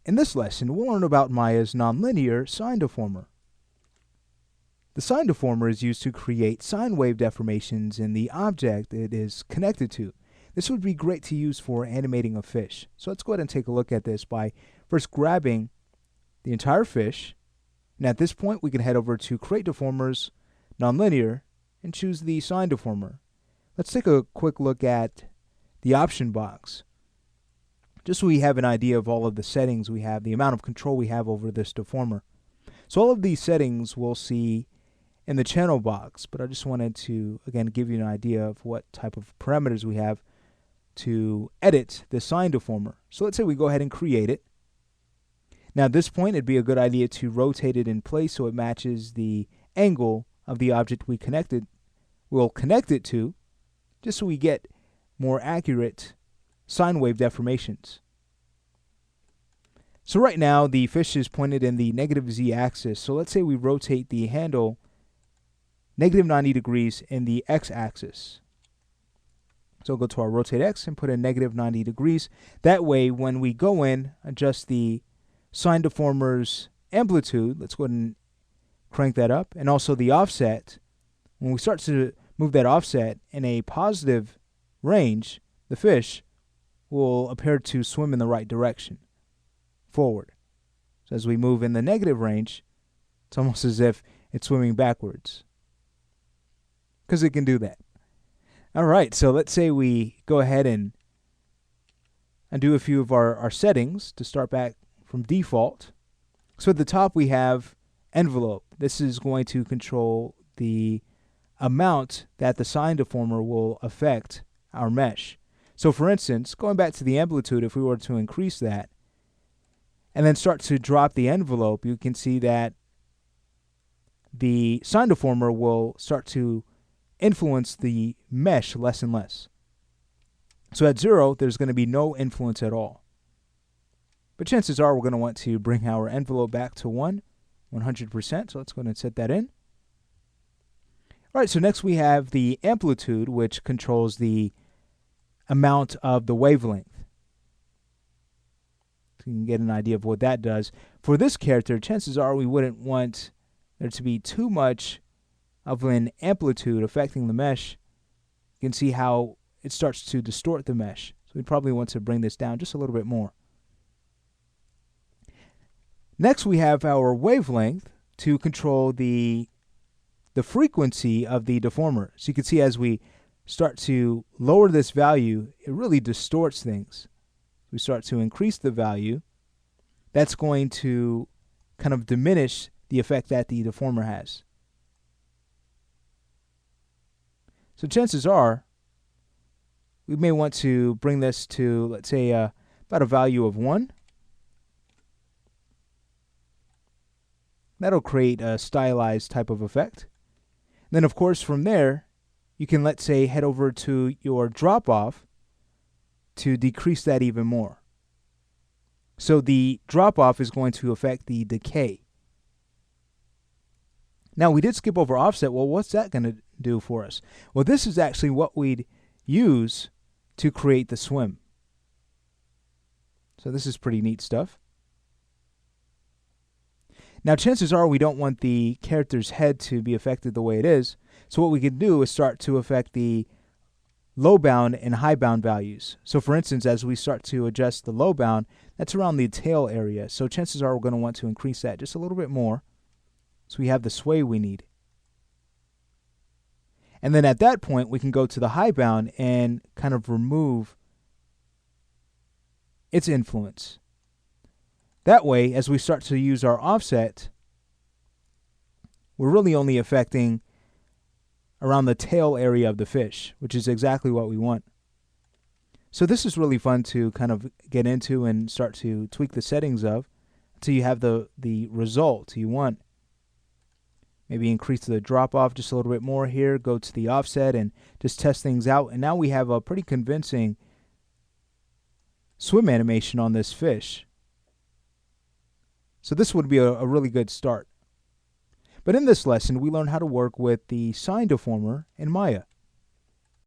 In this lesson, we'll learn about Maya's nonlinear sine deformer. The sine deformer is used to create sine wave deformations in the object it is connected to. This would be great to use for animating a fish. So let's go ahead and take a look at this by first grabbing the entire fish. And at this point, we can head over to Create Deformers, Nonlinear, and choose the sine deformer. Let's take a quick look at the option box. Just so we have an idea of all of the settings we have, the amount of control we have over this deformer. So all of these settings we'll see in the channel box, but I just wanted to, again, give you an idea of what type of parameters we have to edit the sine deformer. So let's say we go ahead and create it. Now at this point, it'd be a good idea to rotate it in place so it matches the angle of the object we'll connect it to, just so we get more accurate sine wave deformations. So right now the fish is pointed in the negative z-axis, so let's say we rotate the handle negative 90 degrees in the x-axis. So go to our rotate x and put in negative 90 degrees. That way when we go in, adjust the sine deformer's amplitude, let's go ahead and crank that up, and also the offset. When we start to move that offset in a positive range, the fish will appear to swim in the right direction, forward. So as we move in the negative range, it's almost as if it's swimming backwards, because it can do that. All right, so let's say we go ahead and undo a few of our settings to start back from default. So at the top we have envelope. This is going to control the amount that the sine deformer will affect our mesh. So for instance, going back to the amplitude, if we were to increase that and then start to drop the envelope, you can see that the sine deformer will start to influence the mesh less and less. So at 0, there's going to be no influence at all. But chances are we're going to want to bring our envelope back to 100%. So let's go ahead and set that in. All right, so next we have the amplitude, which controls the amount of the wavelength. So you can get an idea of what that does. For this character, chances are we wouldn't want there to be too much of an amplitude affecting the mesh. You can see how it starts to distort the mesh. So we probably want to bring this down just a little bit more. Next we have our wavelength to control the frequency of the deformer. So you can see as we start to lower this value, it really distorts things. We start to increase the value, that's going to kind of diminish the effect that the deformer has. So chances are we may want to bring this to, let's say, about a value of 1. That'll create a stylized type of effect. Then of course from there you can, let's say, head over to your drop off to decrease that even more. So the drop off is going to affect the decay. Now we did skip over offset. Well, what's that going to do for us? Well, this is actually what we'd use to create the swim. So this is pretty neat stuff. Now chances are we don't want the character's head to be affected the way it is. So what we could do is start to affect the low bound and high bound values. So for instance, as we start to adjust the low bound, that's around the tail area. So chances are we're going to want to increase that just a little bit more so we have the sway we need. And then at that point, we can go to the high bound and kind of remove its influence. That way, as we start to use our offset, we're really only affecting around the tail area of the fish, which is exactly what we want. So this is really fun to kind of get into and start to tweak the settings of until you have the result you want. Maybe increase the drop off just a little bit more here, go to the offset and just test things out. And now we have a pretty convincing swim animation on this fish. So this would be a really good start. But in this lesson, we learned how to work with the sine deformer in Maya.